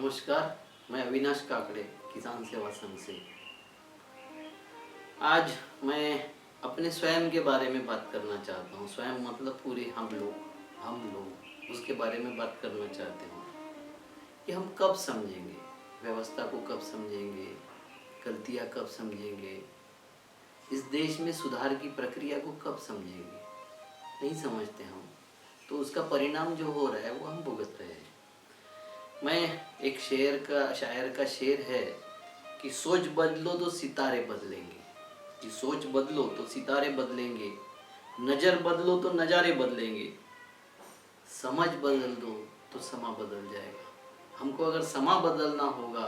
नमस्कार, मैं अविनाश काकड़े, किसान सेवा संघ से। आज मैं अपने स्वयं के बारे में बात करना चाहता हूँ। स्वयं मतलब पूरे हम लोग उसके बारे में बात करना चाहते हैं कि हम कब समझेंगे, व्यवस्था को कब समझेंगे, गलतियाँ कब समझेंगे, इस देश में सुधार की प्रक्रिया को कब समझेंगे। नहीं समझते हम, तो उसका परिणाम जो हो रहा है वो हम भुगत रहे हैं। मैं एक शायर का शेर है कि सोच बदलो तो सितारे बदलेंगे, कि सोच बदलो तो सितारे बदलेंगे, नज़र बदलो तो नज़ारे बदलेंगे, समझ बदल दो तो समा बदल जाएगा। हमको अगर समा बदलना होगा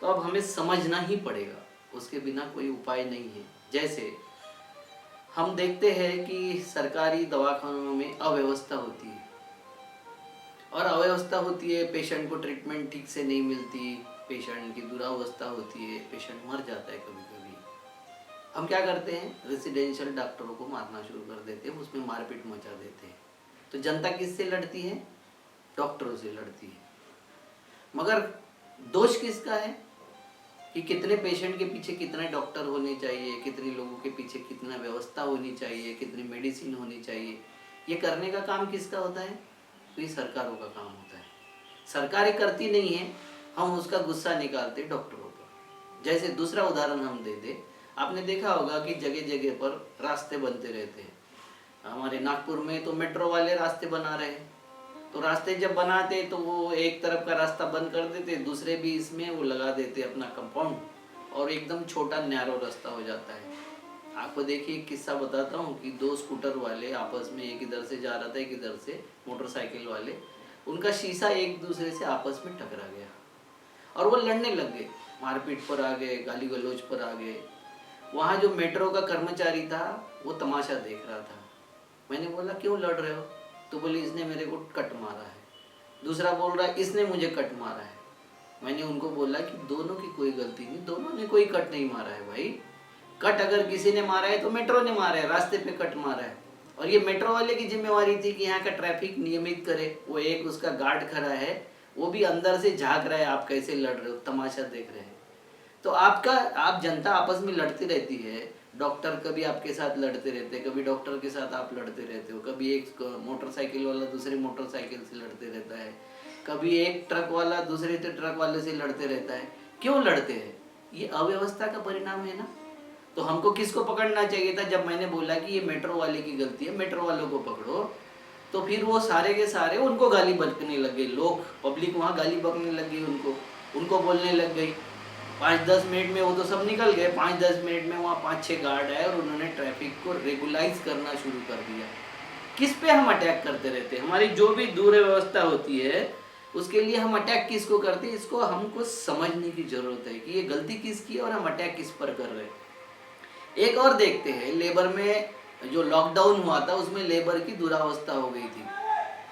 तो अब हमें समझना ही पड़ेगा, उसके बिना कोई उपाय नहीं है। जैसे हम देखते हैं कि सरकारी दवाखानों में अव्यवस्था होती है, और अव्यवस्था होती है, पेशेंट को ट्रीटमेंट ठीक से नहीं मिलती, पेशेंट की दुरावस्था होती है, पेशेंट मर जाता है कभी कभी। हम क्या करते हैं, रेसिडेंशियल डॉक्टरों को मारना शुरू कर देते हैं, उसमें मारपीट मचा देते हैं। तो जनता किससे लड़ती है? डॉक्टरों से लड़ती है। मगर दोष किसका है कि कितने पेशेंट के पीछे कितने डॉक्टर होने चाहिए, कितने लोगों के पीछे कितना व्यवस्था होनी चाहिए, कितनी मेडिसिन होनी चाहिए, ये करने का काम किसका होता है? तो ये सरकारों का काम होता है। सरकारें करती नहीं है, हम उसका गुस्सा निकालते डॉक्टरों पर। जैसे दूसरा उदाहरण हम दे दे, आपने देखा होगा कि जगह जगह पर रास्ते बनते रहते हैं। हमारे नागपुर में तो मेट्रो वाले रास्ते बना रहे हैं, तो रास्ते जब बनाते तो वो एक तरफ का रास्ता बंद कर देते, दूसरे भी इसमें वो लगा देते अपना कंपाउंड, और एकदम छोटा नैरो रास्ता हो जाता है। आपको देखिए एक किस्सा बताता हूँ कि दो स्कूटर वाले आपस में, एक इधर से जा रहा था एक इधर से मोटरसाइकिल वाले, उनका शीशा एक दूसरे से आपस में टकरा गया और वो लड़ने लग गए, मारपीट पर आ गए, गाली गलौज पर आ गए। वहाँ जो मेट्रो का कर्मचारी था वो तमाशा देख रहा था। मैंने बोला क्यों लड़ रहे हो? तो बोले इसने मेरे को कट मारा है। दूसरा बोल रहा है इसने मुझे कट मारा है। मैंने उनको बोला कि दोनों की कोई गलती नहीं, दोनों ने कोई कट नहीं मारा है भाई। कट अगर किसी ने मारा है तो मेट्रो ने मारा है, रास्ते पे कट मारा है। और ये मेट्रो वाले की जिम्मेवारी थी कि यहाँ का ट्रैफिक नियमित करे। वो एक उसका गार्ड खड़ा है, वो भी अंदर से झांक रहा है आप कैसे लड़ रहे हो, तमाशा देख रहे हैं। तो आप जनता आपस में लड़ती रहती है। डॉक्टर कभी आपके साथ लड़ते रहते हैं, कभी डॉक्टर के साथ आप लड़ते रहते हो, कभी एक मोटरसाइकिल वाला दूसरे मोटरसाइकिल से लड़ते रहता है, कभी एक ट्रक वाला दूसरे ट्रक वाले से लड़ते रहता है। क्यों लड़ते हैं? ये अव्यवस्था का परिणाम है ना। तो हमको किसको पकड़ना चाहिए था? जब मैंने बोला कि ये मेट्रो वाले की गलती है, मेट्रो वालों को पकड़ो, तो फिर वो सारे के सारे उनको गाली बकने लग गए। लोग, पब्लिक वहाँ गाली बकने लग गई, उनको बोलने लग गई। 5-10 मिनट में वो तो सब निकल गए। 5-10 मिनट में वहाँ 5-6 गार्ड आए और उन्होंने ट्रैफिक को रेगुलाइज करना शुरू कर दिया। किस पे हम अटैक करते रहते हैं? हमारी जो भी दूर व्यवस्था होती है उसके लिए हम अटैक किसको करते हैं? इसको हमको समझने की जरूरत है कि ये गलती किसकी है और हम अटैक किस पर कर रहे हैं। एक और देखते हैं, लेबर में जो लॉकडाउन हुआ था उसमें लेबर की दुरावस्था हो गई थी।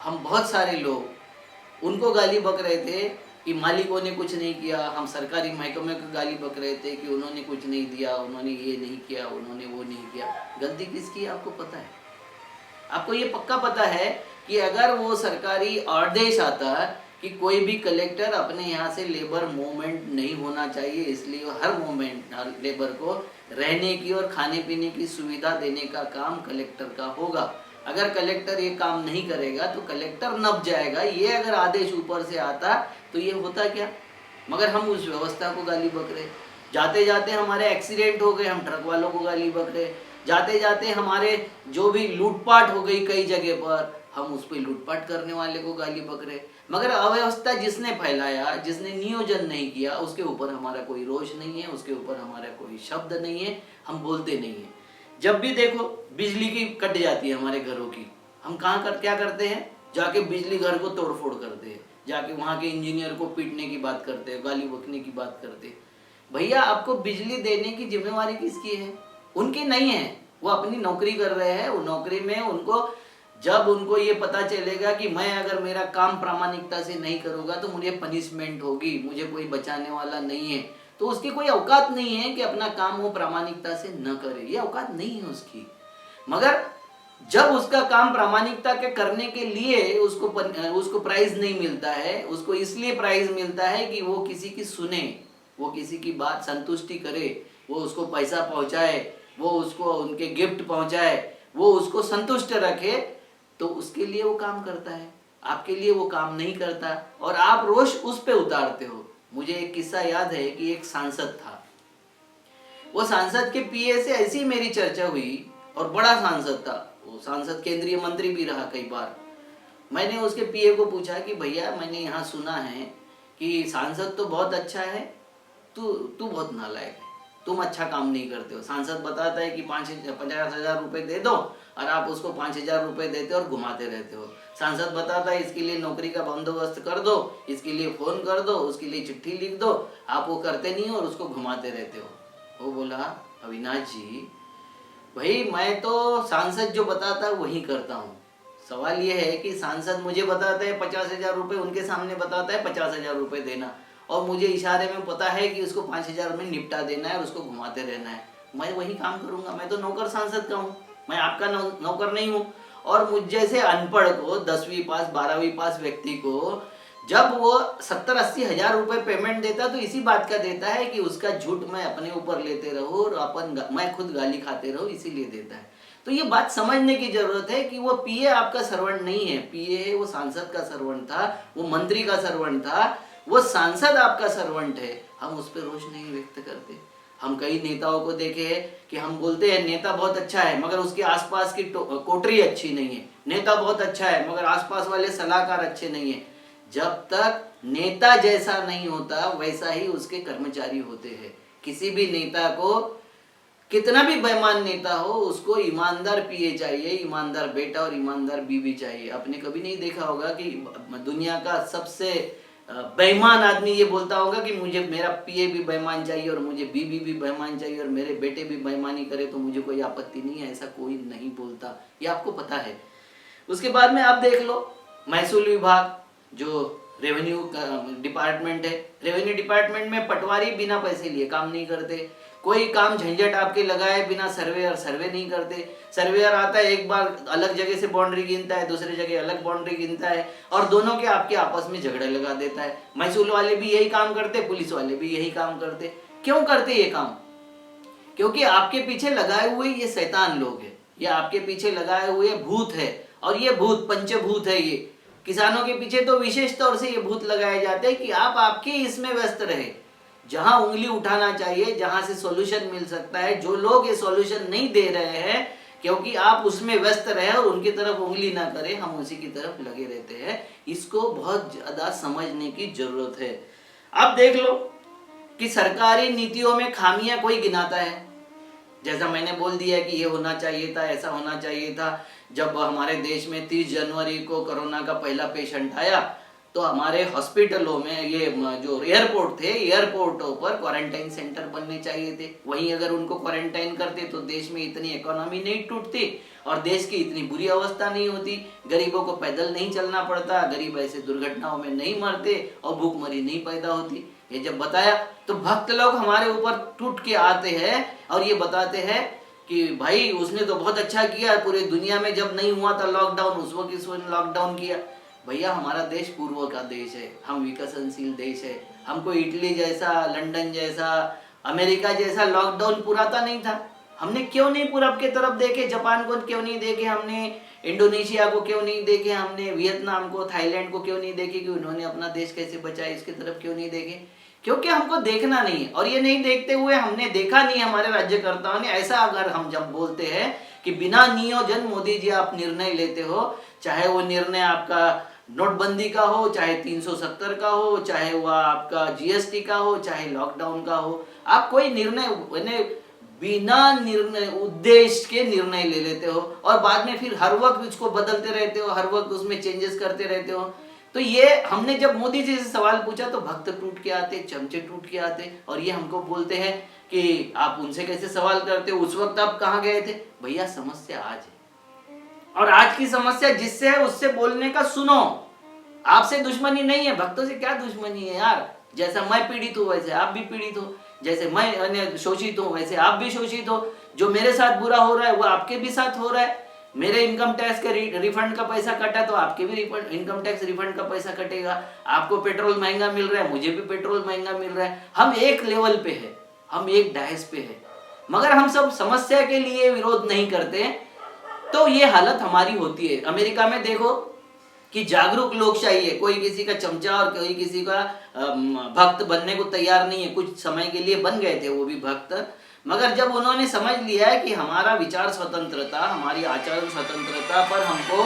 हम बहुत सारे लोग उनको गाली बक रहे थे कि मालिकों ने कुछ नहीं किया। हम सरकारी महकमे को गाली बक रहे थे कि उन्होंने कुछ नहीं दिया, उन्होंने ये नहीं किया, उन्होंने वो नहीं किया। गलती किसकी है आपको पता है? आपको ये पक्का पता है कि अगर वो सरकारी आदेश आता कि कोई भी कलेक्टर अपने यहाँ से लेबर मूवमेंट नहीं होना चाहिए, इसलिए हर मूवमेंट लेबर को रहने की और खाने पीने की सुविधा देने का काम कलेक्टर का होगा। अगर कलेक्टर ये काम नहीं करेगा तो कलेक्टर नप जाएगा। ये अगर आदेश ऊपर से आता तो ये होता क्या? मगर हम उस व्यवस्था को गाली बक रहे। जाते जाते हमारे एक्सीडेंट हो गए, हम ट्रक वालों को गाली बक रहे। जाते जाते हमारे जो भी लूटपाट हो गई कई जगह पर, हम उस पर लूटपाट करने वाले को गाली बक रहे। मगर अव्यवस्था जिसने फैलाया, जिसने नियोजन नहीं किया, उसके ऊपर हमारा कोई रोष नहीं है, उसके ऊपर हमारा कोई शब्द नहीं है, हम बोलते नहीं है। जब भी देखो बिजली की कट जाती है हमारे घरों की, हम क्या करते हैं? जाके बिजली घर को तोड़फोड़ करते हैं, जाके वहाँ के इंजीनियर को पीटने की बात करते हैं, गाली बकने की बात करते हैं। भैया आपको बिजली देने की जिम्मेवारी किसकी है? उनकी नहीं है। वो अपनी नौकरी कर रहे हैं, वो नौकरी में उनको, जब उनको ये पता चलेगा कि मैं अगर मेरा काम प्रामाणिकता से नहीं करूँगा तो मुझे पनिशमेंट होगी, मुझे कोई बचाने वाला नहीं है, तो उसकी कोई औकात नहीं है कि अपना काम वो प्रामाणिकता से न करे। ये औकात नहीं है उसकी। मगर जब उसका काम प्रामाणिकता के करने के लिए उसको प्राइज नहीं मिलता है, उसको इसलिए प्राइज मिलता है कि वो किसी की सुने, वो किसी की बात संतुष्टि करे, वो उसको पैसा पहुंचाए, वो उसको उनके गिफ्ट पहुंचाए, वो उसको संतुष्ट रखे, तो उसके लिए वो काम करता है। आपके लिए वो काम नहीं करता और आप रोष उस पे उतारते हो। मुझे एक किस्सा याद है कि एक सांसद था, वो सांसद के पीए से ऐसी मेरी चर्चा हुई, और बड़ा सांसद था वो, सांसद केंद्रीय मंत्री भी रहा कई बार। मैंने उसके पीए को पूछा कि भैया मैंने यहाँ सुना है कि सांसद तो बहुत अच्छा है, तू तू बहुत नालायक है, तुम अच्छा काम नहीं करते हो। सांसद बताता है कि 50,000 रुपए दे दो और आप उसको 5,000 रुपए देते हो और घुमाते रहते हो। सांसद बताता है इसके लिए नौकरी का बंदोबस्त कर दो, इसके लिए फोन कर दो, उसके लिए चिट्ठी लिख दो, आप वो करते नहीं हो और उसको घुमाते रहते हो। वो बोला, अविनाश जी भाई मैं तो सांसद जो बताता है वही करता हूँ। सवाल ये है कि सांसद मुझे बताता है 50,000 रुपए, उनके सामने बताता है 50,000 रुपए देना, और मुझे इशारे में पता है कि उसको 5,000 में निपटा देना है और उसको घुमाते रहना है। मैं वही काम करूंगा, मैं तो नौकर सांसद का हूँ, मैं आपका नौकर नहीं हूँ। और मुझ जैसे अनपढ़ को, 10वीं पास 12वीं पास व्यक्ति को जब वो 70-80 हजार रुपए पेमेंट देता तो इसी बात का देता है कि उसका झूठ मैं अपने ऊपर लेते रहूं और मैं खुद गाली खाते रहूं, इसीलिए देता है। तो ये बात समझने की जरूरत है कि वो पीए आपका सर्वेंट नहीं है, पीए वो सांसद का सर्वेंट था, वो मंत्री का सर्वेंट था, वो सांसद आपका सर्वेंट है। हम उस पर रोष नहीं व्यक्त करते। हम कई नेताओं को देखे हैं कि हम बोलते हैं नेता बहुत अच्छा है मगर उसके आसपास की कोठरी अच्छी नहीं है, नेता बहुत अच्छा है मगर आसपास वाले सलाहकार अच्छे नहीं है। जब तक नेता जैसा नहीं होता वैसा ही उसके कर्मचारी होते हैं। किसी भी नेता को, कितना भी बेईमान नेता हो, उसको ईमानदार पीए चाहिए, ईमानदार बेटा और ईमानदार बीवी चाहिए। आपने कभी नहीं देखा होगा कि दुनिया का सबसे बेईमान आदमी ये बोलता होगा कि मुझे मेरा पीए भी बेईमान चाहिए और मुझे बीवी भी बेईमान चाहिए और मेरे बेटे भी बेईमानी करे तो मुझे कोई आपत्ति नहीं है। ऐसा कोई नहीं बोलता, ये आपको पता है। उसके बाद में आप देख लो महसूल विभाग, जो रेवेन्यू डिपार्टमेंट है, रेवेन्यू डिपार्टमेंट में पटवारी बिना पैसे लिए काम नहीं करते। कोई काम झंझट आपके लगाए बिना सर्वेयर सर्वे नहीं करते। सर्वेयर आता है, एक बार अलग जगह से बाउंड्री गिनता है, दूसरी जगह अलग बाउंड्री गिनता है और दोनों के आपके आपस में झगड़े लगा देता है। महसूल वाले भी यही काम करते, पुलिस वाले भी यही काम करते। क्यों करते ये काम? क्योंकि आपके पीछे लगाए हुए ये शैतान लोग हैं, ये आपके पीछे लगाए हुए भूत है, और ये भूत पंचभूत है। ये किसानों के पीछे तो विशेष तौर से ये भूत लगाए जाते हैं कि आप आपके इसमें व्यस्त रहे, जहां उंगली उठाना चाहिए, जहां से सॉल्यूशन मिल सकता है। जो लोग ये सॉल्यूशन नहीं दे रहे हैं क्योंकि आप उसमें व्यस्त रहे और उनकी तरफ उंगली ना करें, हम उसी की तरफ लगे रहते हैं। इसको बहुत ज्यादा समझने की जरूरत है। अब देख लो कि सरकारी नीतियों में खामियां कोई गिनाता है, जैसा मैंने बोल दिया कि ये होना चाहिए था, ऐसा होना चाहिए था। जब हमारे देश में 30 जनवरी को कोरोना का पहला पेशेंट आया तो हमारे हॉस्पिटलों में, ये जो एयरपोर्ट थे, एयरपोर्टों पर क्वारंटाइन सेंटर बनने चाहिए थे। वहीं अगर उनको क्वारंटाइन करते तो देश में इतनी इकोनॉमी नहीं टूटती और देश की इतनी बुरी अवस्था नहीं होती, गरीबों को पैदल नहीं चलना पड़ता, गरीब ऐसे दुर्घटनाओं में नहीं मरते और भूखमरी नहीं पैदा होती। ये जब बताया तो भक्त लोग हमारे ऊपर टूट के आते हैं और ये बताते हैं कि भाई उसने तो बहुत अच्छा किया, पूरे दुनिया में जब नहीं हुआ था लॉकडाउन उस वक्त इसने लॉकडाउन किया। भैया हमारा देश पूर्व का देश है, हम विकसनशील देश है। हमको इटली जैसा, लंदन जैसा, अमेरिका जैसा लॉकडाउन पुराता नहीं था। हमने क्यों नहीं पूरब के तरफ देखे? जापान को क्यों नहीं देखे हमने? इंडोनेशिया को क्यों नहीं देखे हमने? वियतनाम को, थाईलैंड को क्यों नहीं देखे कि उन्होंने अपना देश कैसे बचाया? इसके तरफ क्यों नहीं देखे? क्योंकि हमको देखना नहीं है। और ये नहीं देखते हुए हमने देखा नहीं हमारे राज्यकर्ताओं ने। ऐसा अगर हम जब बोलते हैं कि बिना नियोजन मोदी जी आप निर्णय लेते हो, चाहे वो निर्णय आपका नोटबंदी का हो, चाहे 370 का हो, चाहे वह आपका जीएसटी का हो, चाहे लॉकडाउन का हो, आप कोई निर्णय बिना निर्णय उद्देश्य के निर्णय ले लेते हो और बाद में फिर हर वक्त उसको बदलते रहते हो, हर वक्त उसमें चेंजेस करते रहते हो। तो ये हमने जब मोदी जी से सवाल पूछा तो भक्त टूट के आते, चमचे टूट के आते और ये हमको बोलते हैं कि आप उनसे कैसे सवाल करते हो, उस वक्त आप कहाँ गए थे? भैया समस्या आज है और आज की समस्या जिससे है उससे बोलने का सुनो। आपसे दुश्मनी नहीं है, भक्तों से क्या दुश्मनी है यार? जैसा मैं पीड़ित हूँ वैसे आप भी पीड़ित हो, जैसे मैं शोषित हूँ वैसे आप भी शोषित हो। जो मेरे साथ बुरा हो रहा है वो आपके भी साथ हो रहा है। मेरे इनकम टैक्स के रिफंड का पैसा कटा तो आपके भी इनकम टैक्स रिफंड का पैसा कटेगा। आपको पेट्रोल महंगा मिल रहा है, मुझे भी पेट्रोल महंगा मिल रहा है। हम एक लेवल पे है, हम एक डायस पे है, मगर हम सब समस्या के लिए विरोध नहीं करते, तो ये हालत हमारी होती है। अमेरिका में देखो कि जागरूक लोकशाही है, कोई किसी का चमचा और कोई किसी का भक्त बनने को तैयार नहीं है। कुछ समय के लिए बन गए थे वो भी भक्त, मगर जब उन्होंने समझ लिया है कि हमारा विचार स्वतंत्रता, हमारी आचरण स्वतंत्रता पर हमको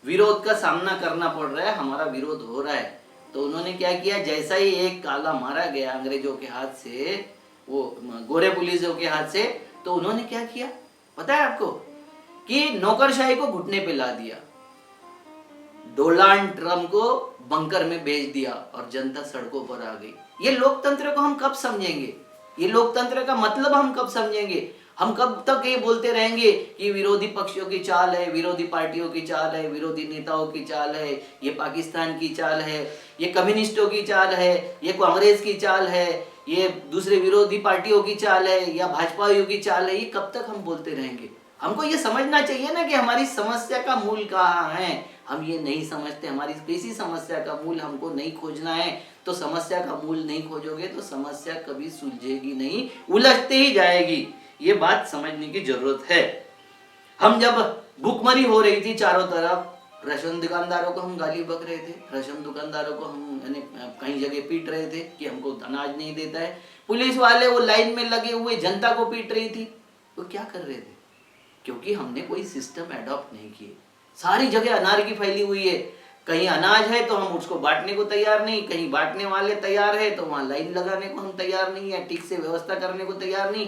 विरोध का सामना करना पड़ रहा है, हमारा विरोध हो रहा है, तो उन्होंने क्या किया, जैसा ही एक काला मारा गया अंग्रेजों के हाथ से, वो गोरे पुलिसों के हाथ से, तो उन्होंने क्या किया पता है आपको, कि नौकरशाही को घुटने पे ला दिया, डोनाल्ड ट्रम्प को बंकर में भेज दिया और जनता सड़कों पर आ गई। ये लोकतंत्र को हम कब समझेंगे? ये लोकतंत्र का मतलब हम कब समझेंगे? हम कब तक ये बोलते रहेंगे कि विरोधी पक्षों की चाल है, विरोधी पार्टियों की चाल है, विरोधी नेताओं की चाल है, ये पाकिस्तान की चाल है, ये कम्युनिस्टों की चाल है, ये कांग्रेस की चाल है, ये दूसरे विरोधी पार्टियों की चाल है, या भाजपाइयों की चाल है? ये कब तक हम बोलते रहेंगे? हमको ये समझना चाहिए ना कि हमारी समस्या का मूल कहाँ है। हम ये नहीं समझते, हमारी किसी समस्या का मूल हमको नहीं खोजना है, तो समस्या का मूल नहीं खोजोगे तो समस्या कभी सुलझेगी नहीं, उलझते ही जाएगी। ये बात समझने की जरूरत है। हम जब भूखमरी हो रही थी चारों तरफ, राशन दुकानदारों को हम गाली बक रहे थे, राशन दुकानदारों को हम कई जगह पीट रहे थे कि हमको अनाज नहीं देता है। पुलिस वाले वो लाइन में लगे हुए जनता को पीट रही थी। वो क्या कर रहे थे? क्योंकि हमने कोई सिस्टम एडॉप्ट नहीं किए। सारी जगह अनारकी फैली हुई है, कहीं अनाज है तो हम उसको बांटने को तैयार नहीं, कहीं बांटने वाले तैयार है तो वहां लाइन लगाने को हम तैयार नहीं है, ठीक से व्यवस्था करने को तैयार नहीं।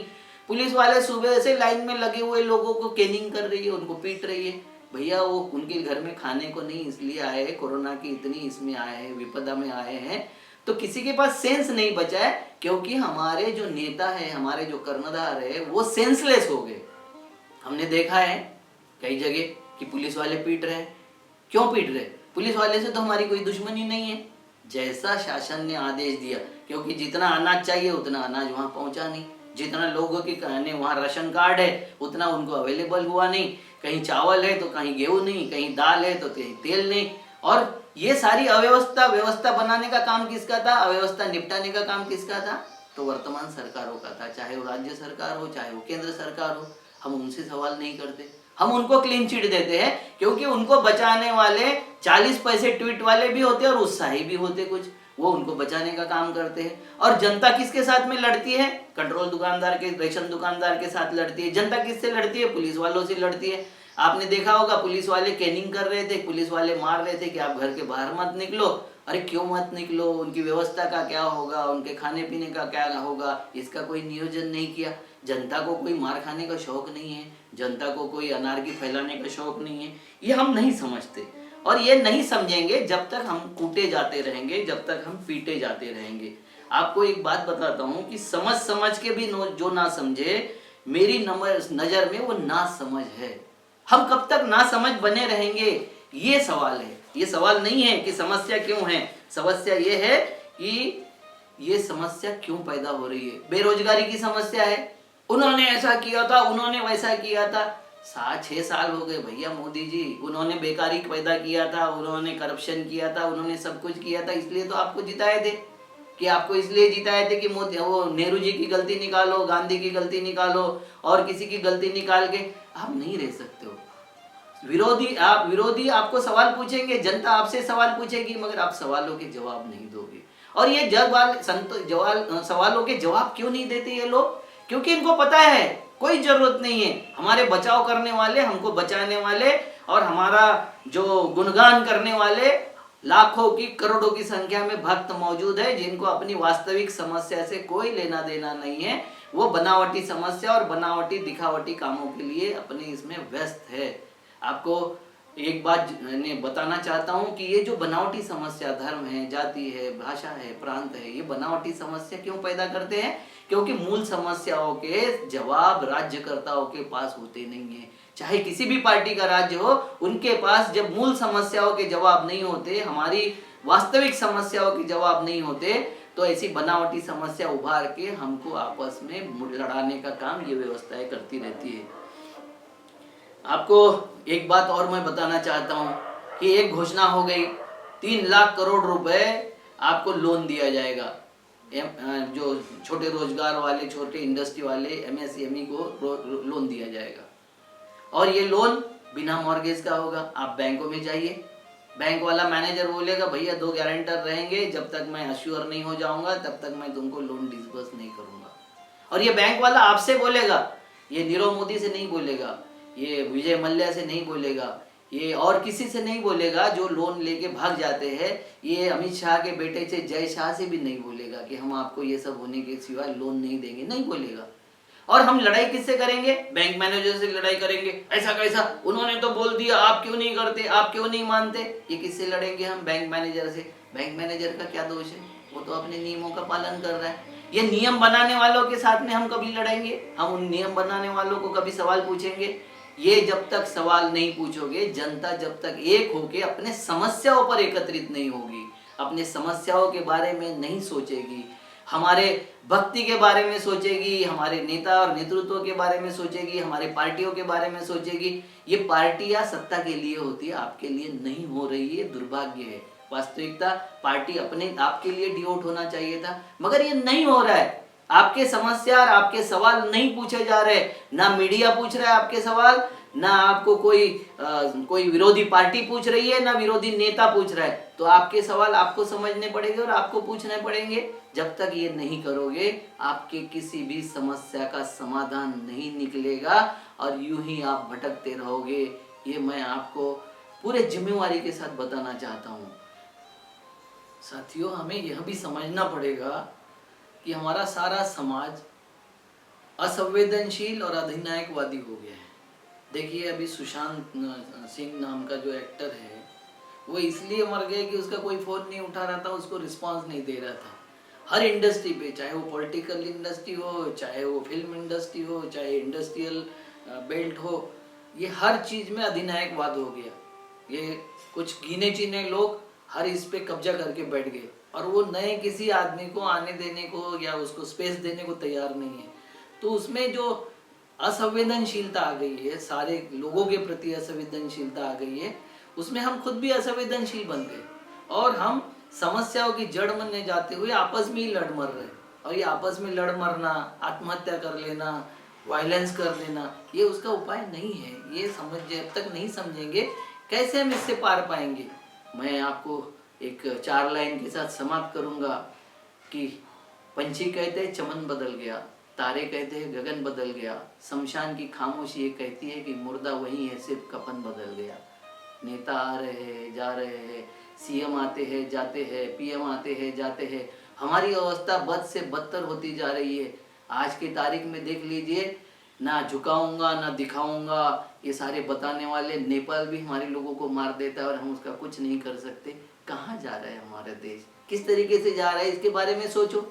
पुलिस वाले सुबह से लाइन में लगे हुए लोगों को कैनिंग कर रही है, उनको पीट रही है। भैया वो उनके घर में खाने को नहीं इसलिए आए हैं, कोरोना की इतनी इसमें आए हैं, विपदा में आए हैं, तो किसी के पास सेंस नहीं बचा है, क्योंकि हमारे जो नेता है, हमारे जो कर्णधार है, वो सेंसलेस हो गए। हमने देखा है कई जगह कि पुलिस वाले पीट रहे हैं। क्यों पीट रहे? पुलिस वाले से तो हमारी कोई दुश्मनी नहीं है, जैसा शासन ने आदेश दिया, क्योंकि जितना अनाज चाहिए उतना अनाज वहां पहुंचा नहीं, जितना लोगों की कहने वहां राशन कार्ड है उतना उनको अवेलेबल हुआ नहीं, कहीं चावल है तो कहीं गेहूं नहीं, कहीं दाल है तो कहीं तेल नहीं। और ये सारी व्यवस्था बनाने का काम किसका था? अव्यवस्था निपटाने का काम किसका था? तो वर्तमान सरकारों का था, चाहे वो राज्य सरकार हो, चाहे वो केंद्र सरकार हो। हम उनसे सवाल नहीं करते, हम उनको क्लीन चिट देते हैं, क्योंकि उनको बचाने वाले 40 पैसे ट्वीट वाले भी होते हैं और उत्साही भी होते कुछ, वो उनको बचाने का काम करते हैं। और जनता किसके साथ में लड़ती है? कंट्रोल दुकानदार के, रेशन दुकानदार के साथ लड़ती है। जनता किससे लड़ती है? पुलिस वालों से लड़ती है। आपने देखा होगा पुलिस वाले कैनिंग कर रहे थे, पुलिस वाले मार रहे थे कि आप घर के बाहर मत निकलो। अरे क्यों मत निकलो? उनकी व्यवस्था का क्या होगा, उनके खाने पीने का क्या होगा, इसका कोई नियोजन नहीं किया। जनता को कोई मार खाने का शौक नहीं है, जनता को कोई अनारकी फैलाने का शौक नहीं है, ये हम नहीं समझते। और ये नहीं समझेंगे जब तक हम कूटे जाते रहेंगे, जब तक हम पीटे जाते रहेंगे। आपको एक बात बताता हूँ कि समझ समझ के भी जो ना समझे, मेरी नजर में वो ना समझ है। हम कब तक ना समझ बने रहेंगे, ये सवाल है। ये सवाल नहीं है कि समस्या क्यों है, समस्या ये है कि ये समस्या क्यों पैदा हो रही है। बेरोजगारी की समस्या है, उन्होंने ऐसा किया था, उन्होंने वैसा किया था। 7-6 साल हो गए भैया मोदी जी, उन्होंने बेकारी पैदा किया था, उन्होंने करप्शन किया था, उन्होंने सब कुछ किया था, इसलिए तो आपको जिताए थे। कि आपको इसलिए जिताए थे कि मोदी, वो नेहरू जी की गलती निकालो, गांधी की गलती निकालो, और किसी की गलती निकाल के आप नहीं रह सकते हो। विरोधी आपको सवाल पूछेंगे, जनता आपसे सवाल पूछेगी, मगर आप सवालों के जवाब नहीं दोगे। और ये सवालों के जवाब क्यों नहीं देते ये लोग? क्योंकि इनको पता है कोई जरूरत नहीं है, हमारे बचाव करने वाले, हमको बचाने वाले और हमारा जो गुणगान करने वाले लाखों की करोड़ों की संख्या में भक्त मौजूद है, जिनको अपनी वास्तविक समस्या से कोई लेना देना नहीं है। वो बनावटी समस्या और बनावटी दिखावटी कामों के लिए अपने इसमें व्यस्त है। आपको एक बात बताना चाहता हूं कि ये जो बनावटी समस्या, धर्म है, जाति है, भाषा है, प्रांत है, ये बनावटी समस्या क्यों पैदा करते हैं? क्योंकि मूल समस्याओं के जवाब राज्यकर्ताओं के पास होते नहीं है। चाहे किसी भी पार्टी का राज्य हो, उनके पास जब मूल समस्याओं के जवाब नहीं होते, हमारी वास्तविक समस्याओं के जवाब नहीं होते, तो ऐसी बनावटी समस्या उभार के हमको आपस में लड़ाने का काम ये व्यवस्थाएं करती रहती है। आपको एक बात और मैं बताना चाहता हूँ कि एक घोषणा हो गई, 3 लाख करोड़ रुपए आपको लोन दिया जाएगा। जो छोटे रोजगार वाले, छोटे इंडस्ट्री वाले, एमएसएमई को लोन दिया जाएगा। और ये लोन बिना मॉर्गेज का होगा। आप बैंकों में जाइए, बैंक वाला मैनेजर बोलेगा भैया 2 गारंटर रहेंगे, जब तक मैं अश्योर नहीं हो जाऊंगा तब तक मैं तुमको लोन डिसबर्स नहीं करूंगा। और ये बैंक वाला आपसे बोलेगा, ये नीरव मोदी से नहीं बोलेगा, ये विजय मल्ल्या से नहीं बोलेगा, ये और किसी से नहीं बोलेगा जो लोन लेके भाग जाते हैं। ये अमित शाह के बेटे से, जय शाह से भी नहीं बोलेगा कि हम आपको ये सब होने के सिवाय लोन नहीं देंगे, नहीं बोलेगा। और हम लड़ाई किससे करेंगे? बैंक मैनेजर से लड़ाई करेंगे। ऐसा कैसा, उन्होंने तो बोल दिया, आप क्यों नहीं करते, आप क्यों नहीं मानते? ये किससे लड़ेंगे हम? बैंक मैनेजर से। बैंक मैनेजर का क्या दोष है? वो तो अपने नियमों का पालन कर रहा है। ये नियम बनाने वालों के साथ में हम कभी लड़ेंगे? हम उन नियम बनाने वालों को कभी सवाल पूछेंगे? ये जब तक सवाल नहीं पूछोगे, जनता जब तक एक होके अपने समस्याओं पर एकत्रित नहीं होगी, अपने समस्याओं के बारे में नहीं सोचेगी, हमारे भक्ति के बारे में सोचेगी, हमारे नेता और नेतृत्व के बारे में सोचेगी, हमारे पार्टियों के बारे में सोचेगी। ये पार्टियां सत्ता के लिए होती है, आपके लिए नहीं हो रही है, दुर्भाग्य है। वास्तविकता पार्टी अपने आपके लिए डिवोट होना चाहिए था, मगर ये नहीं हो रहा है। आपके समस्या और आपके सवाल नहीं पूछे जा रहे, ना मीडिया पूछ रहा है आपके सवाल, ना आपको कोई विरोधी पार्टी पूछ रही है, ना विरोधी नेता पूछ रहा है। तो आपके सवाल आपको समझने पड़ेंगे और आपको पूछने पड़ेंगे। जब तक ये नहीं करोगे, आपके किसी भी समस्या का समाधान नहीं निकलेगा और यूं ही आप भटकते रहोगे। ये मैं आपको पूरे जिम्मेवारी के साथ बताना चाहता हूँ। साथियों, हमें यह भी समझना पड़ेगा कि हमारा सारा समाज असंवेदनशील और अधिनायकवादी हो गया है। देखिए, अभी सुशांत सिंह नाम का जो एक्टर है, वो इसलिए मर गया कि उसका कोई फोन नहीं उठा रहा था, उसको रिस्पांस नहीं दे रहा था। हर इंडस्ट्री पे, चाहे वो पॉलिटिकल इंडस्ट्री हो, चाहे वो फिल्म इंडस्ट्री हो, चाहे इंडस्ट्रियल बेल्ट हो, ये हर चीज में अधिनायकवाद हो गया। ये कुछ गिने चुने लोग हर इस पे कब्जा करके बैठ गए और वो नए किसी आदमी को आने देने को या उसको स्पेस देने को तैयार नहीं है। तो उसमें जो असंवेदनशीलता आ गई है, सारे लोगों के प्रति असंवेदनशीलता आ गई है, उसमें हम खुद भी असंवेदनशील बन गए और हम समस्याओं की जड़ बनने जाते हुए आपस में ही लड़ मर रहे। और ये आपस में लड़ मरना, आत्महत्या कर लेना, वायलेंस कर लेना, ये उसका उपाय नहीं है। ये जब तक नहीं समझेंगे, कैसे हम इससे पार पाएंगे? मैं आपको एक 4 लाइन के साथ समाप्त करूंगा कि पंछी कहते हैं चमन बदल गया, तारे कहते हैं गगन बदल गया, शमशान की खामोशी ये कहती है कि मुर्दा वही है, सिर्फ कफन बदल गया। नेता आ रहे हैं, जा रहे हैं, सीएम आते हैं जाते हैं, पीएम आते हैं जाते हैं, हमारी अवस्था बद से बदतर होती जा रही है। आज की तारीख में देख लीजिए, ना झुकाऊंगा ना दिखाऊंगा, ये सारे बताने वाले, नेपाल भी हमारे लोगों को मार देता है और हम उसका कुछ नहीं कर सकते। कहाँ जा रहा है हमारा देश, किस तरीके से जा रहा है, इसके बारे में सोचो।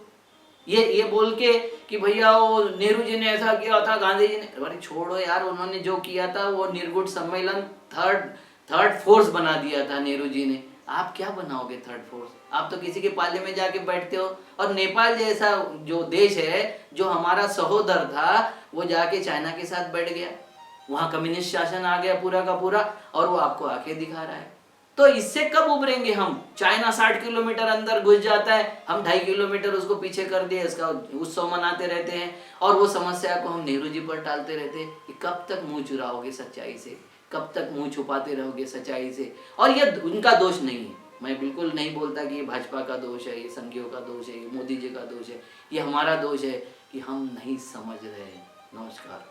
ये बोल के कि भैया वो नेहरू जी ने ऐसा किया था, गांधी जी ने, अरे छोड़ो यार, उन्होंने जो किया था वो निर्गुट सम्मेलन थर्ड फोर्स बना दिया था नेहरू जी ने। आप क्या बनाओगे थर्ड फोर्स? आप तो किसी के पाले में जाके बैठते हो। और नेपाल जैसा जो देश है, जो हमारा सहोदर था, वो जाके चाइना के साथ बैठ गया, वहां कम्युनिस्ट शासन आ गया पूरा का पूरा, और वो आपको आंखें दिखा रहा है। तो इससे कब उभरेंगे हम? चाइना 60 किलोमीटर अंदर घुस जाता है, हम 2.5 किलोमीटर उसको पीछे कर दिए, इसका उत्सव मनाते रहते हैं और वो समस्या को हम नेहरू जी पर टालते रहते हैं। कि कब तक मुंह चुराओगे सच्चाई से? कब तक मुंह छुपाते रहोगे सच्चाई से? और ये उनका दोष नहीं है, मैं बिल्कुल नहीं बोलता कि ये भाजपा का दोष है, ये संघियों का दोष है, ये मोदी जी का दोष है। ये हमारा दोष है कि हम नहीं समझ रहे। नमस्कार।